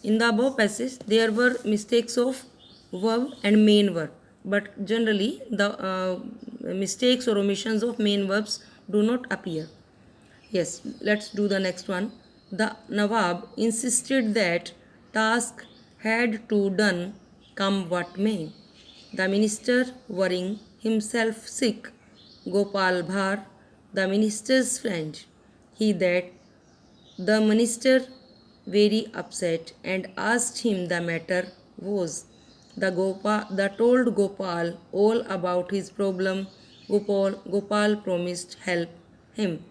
In the above passage, there were mistakes of verb and main verb, but generally the mistakes or omissions of main verbs do not appear. Yes, let's do the next one. The Nawab insisted that task had to done come what may. The minister worrying himself sick. Gopal Bhar, the minister's friend. He that the minister very upset and asked him the matter was. The told Gopal all about his problem. Gopal promised help him.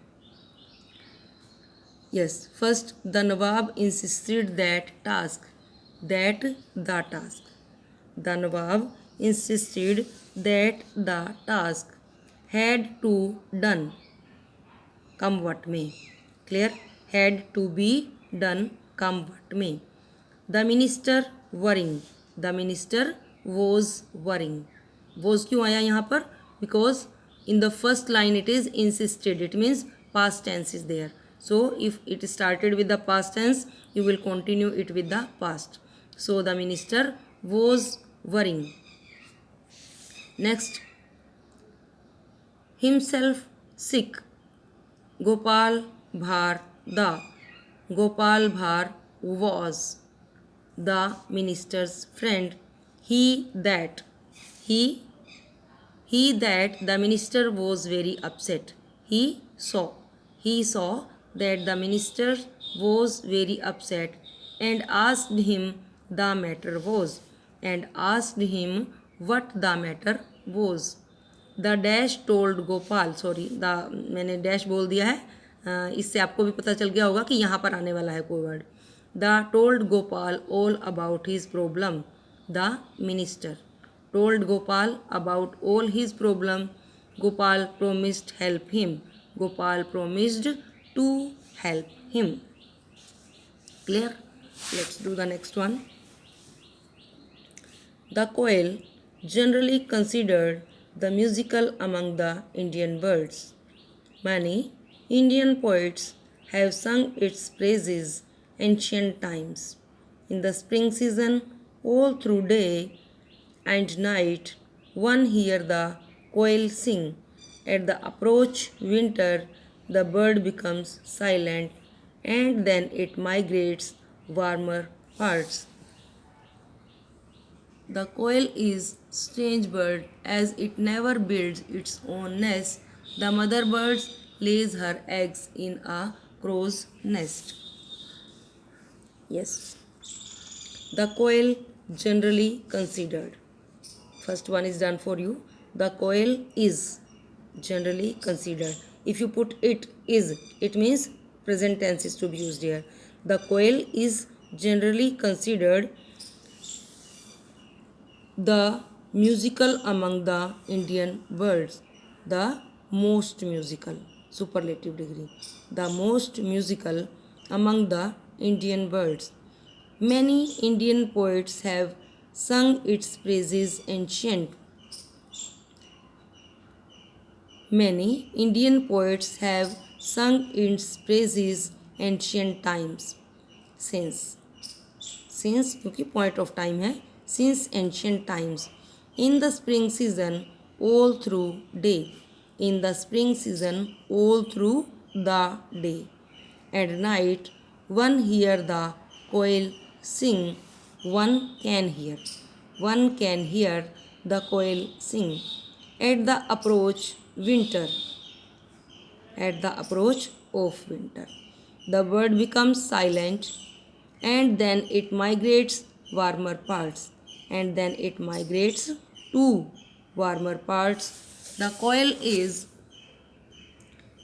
Yes, first the Nawab insisted that the task. The Nawab insisted that the task had to done come what may. Clear? Had to be done come what may. The minister worrying. The minister was worrying. Was क्यों आया यहाँ पर? Because in the first line it is insisted. It means past tense is there. So if it started with the past tense, you will continue it with the past. So the minister was worrying. Next, himself sick. Gopal Bhar the. Gopal Bhar was the minister's friend. He that. He He that the minister was very upset. He saw that the minister was very upset and asked him the matter was and asked him what the matter was. The dash told Gopal, sorry, the मैंने dash बोल दिया है, इससे आपको भी पता चल गया होगा कि यहाँ पर आने वाला है कोई word. The told Gopal all about his problem. The minister told Gopal about all his problem. Gopal promised help him. Gopal promised to help him. Clear? Let's do the next one. The quail, generally considered the musical among the Indian birds. Many Indian poets have sung its praises ancient times. In the spring season, all through day and night, one hear the quail sing. At the approach winter, the bird becomes silent and then it migrates warmer parts. The quail is strange bird as it never builds its own nest. The mother bird lays her eggs in a crow's nest. Yes. The quail generally considered. First one is done for you. The quail is generally considered. If you put it means present tense is to be used here. The quail is generally considered the musical among the Indian birds. The most musical, superlative degree. The most musical among the Indian birds. Many Indian poets have sung its praises ancient. Many Indian poets have sung its praises ancient times. Since क्योंकि point of time है, since ancient times. In the spring season, all through day. In the spring season, all through the day. At night, one hear the quail sing. One can hear the quail sing. At the approach winter. At the approach of winter, the bird becomes silent and then it migrates warmer parts. And then it migrates to warmer parts. The quail is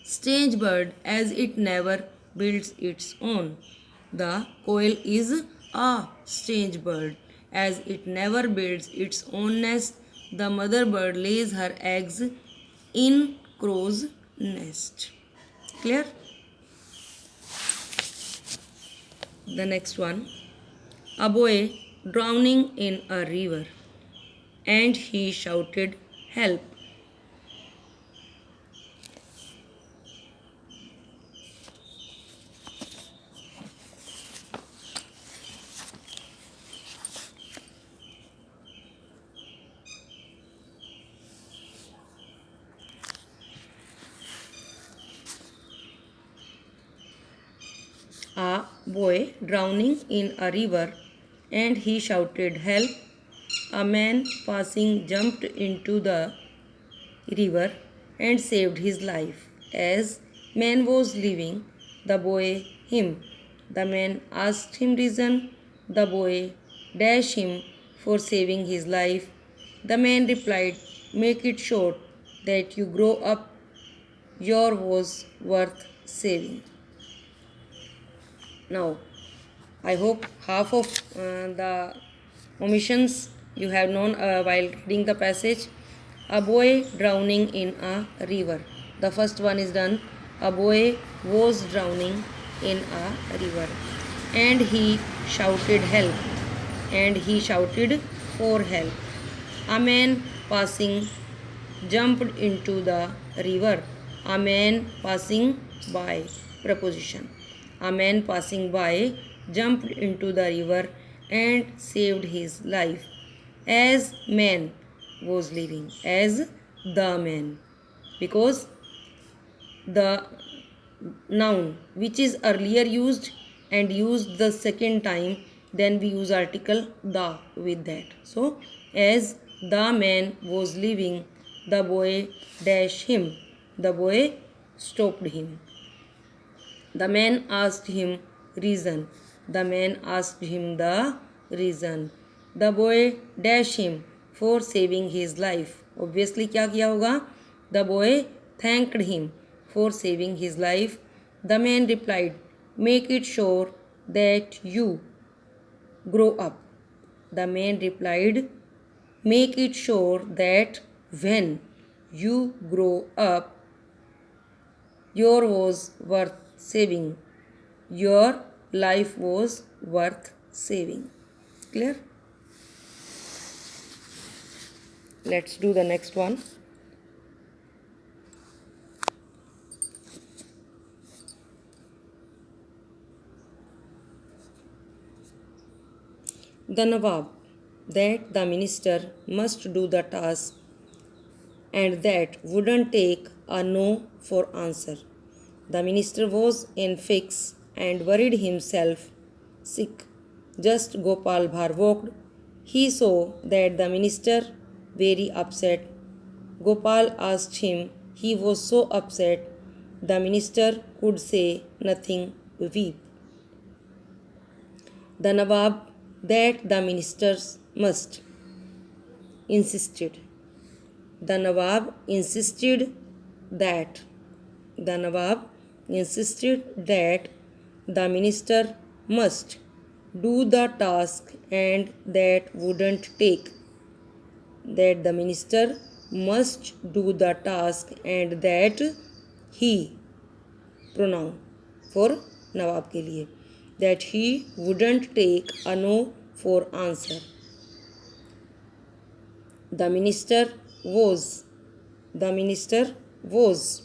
strange bird as it never builds its own. The quail is a strange bird as it never builds its own nest. The mother bird lays her eggs in crow's nest. Clear? The next one. A boy drowning in a river and he shouted help. boy drowning in a river and he shouted help. A man passing jumped into the river and saved his life. As man was leaving the boy him, the man asked him reason. The boy dashed him for saving his life. The man replied, make it short that you grow up. Your was worth saving. Now, I hope half of the omissions you have known while reading the passage. A boy drowning in a river. The first one is done. A boy was drowning in a river and he shouted help. And he shouted for help. A man passing jumped into the river. A man passing by, preposition. A man passing by jumped into the river and saved his life. As man was leaving, as the man, because the noun which is earlier used and used the second time, then we use article the with that. So as the man was leaving, the boy dashed him. The boy stopped him. The man asked him reason. The man asked him the reason. The boy dashed him for saving his life. Obviously क्या किया होगा? The boy thanked him for saving his life. The man replied, make it sure that you grow up. The man replied, make it sure that when you grow up, your was worth saving. Your life was worth saving. Clear? Let's do the next one. The Nawab, that the minister must do the task and that wouldn't take a no for answer. The minister was in fix and worried himself sick. Just Gopal Bhar walked. He saw that the minister very upset. Gopal asked him. He was so upset. The minister could say nothing, weep. The Nawab, that the ministers must, insisted. The Nawab insisted that. The Nawab insisted that the minister must do the task and that wouldn't take. That the minister must do the task and that he, pronoun for Nawab के लिए, that he wouldn't take a no for answer. The minister was. The minister was.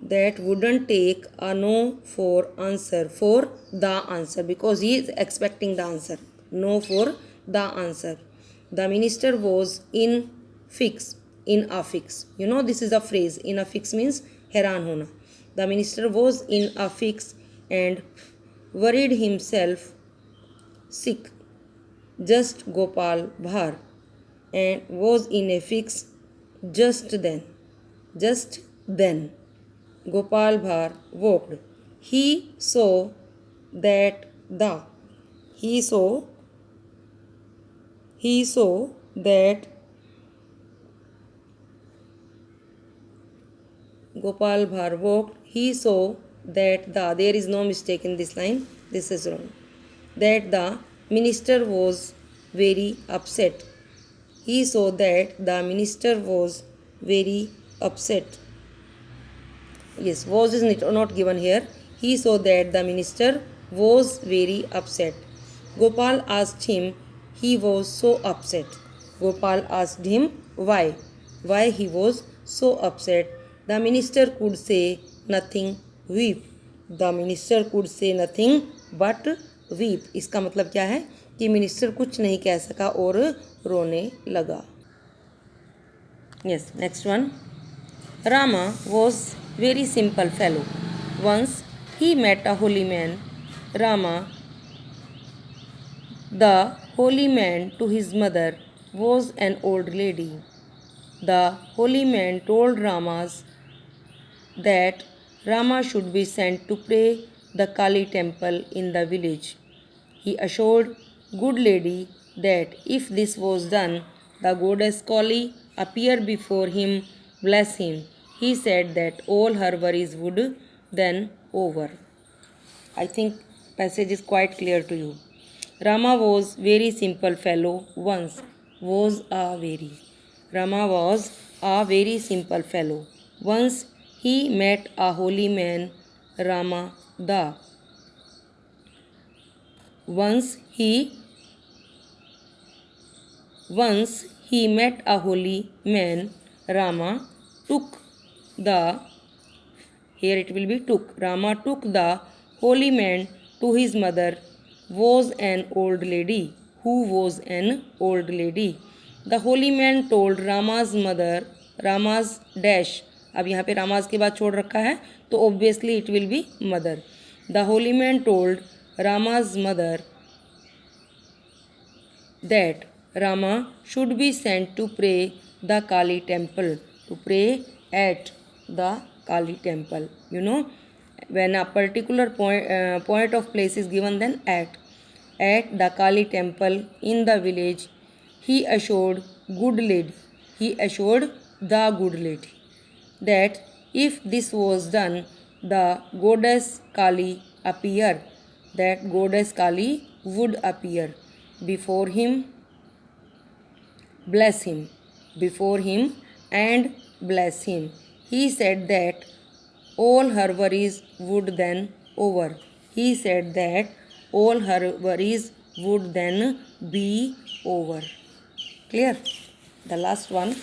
That wouldn't take a no for answer, for the answer, because he is expecting the answer. No for the answer. The minister was in fix. In a fix. You know this is a phrase. In a fix means हैरान होना. The minister was in a fix and worried himself sick. Just Gopal Bhar and was in a fix just then. Just then. Gopal Bhar walked. He saw that the. He saw that Gopal Bhar walked. He saw that the. There is no mistake in this line. This is wrong. That the minister was very upset. He saw that the minister was very upset. Yes, was is not given here. He saw that the minister was very upset. Gopal asked him. He was so upset. Gopal asked him why. Why he was so upset. The minister could say nothing, weep. The minister could say nothing but weep. इसका मतलब क्या है कि minister कुछ नहीं कह सका और रोने लगा. Yes, next one. Rama was very simple fellow. Once he met a holy man. Rama, the holy man, to his mother was an old lady. The holy man told Ramas that Rama should be sent to pray the Kali temple in the village. He assured good lady that if this was done, the goddess Kali appear before him, bless him. He said that all her worries would then over. I think passage is quite clear to you. Rama was very simple fellow once. Was a very. Rama was a very simple fellow. Once he met a holy man, Rama the. Once he Once he met a holy man, Rama took the, here it will be took, Rama took the holy man to his mother, was an old lady, who was an old lady. The holy man told Rama's mother, Rama's dash, अब यहाँ पे रामाज के बाद छोड़ रखा है तो obviously it will be mother. The holy man told Rama's mother that Rama should be sent to pray the Kali temple, to pray at the Kali temple. You know, when a particular point of place is given, then at the Kali temple in the village, he assured the good lady that if this was done, the goddess Kali appear, that goddess Kali would appear before him, bless him, before him and bless him. He said that all her worries would then over. He said that all her worries would then be over. Clear? The last one.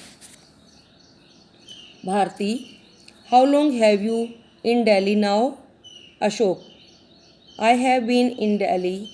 Bharti, how long have you in Delhi now? Ashok, I have been in Delhi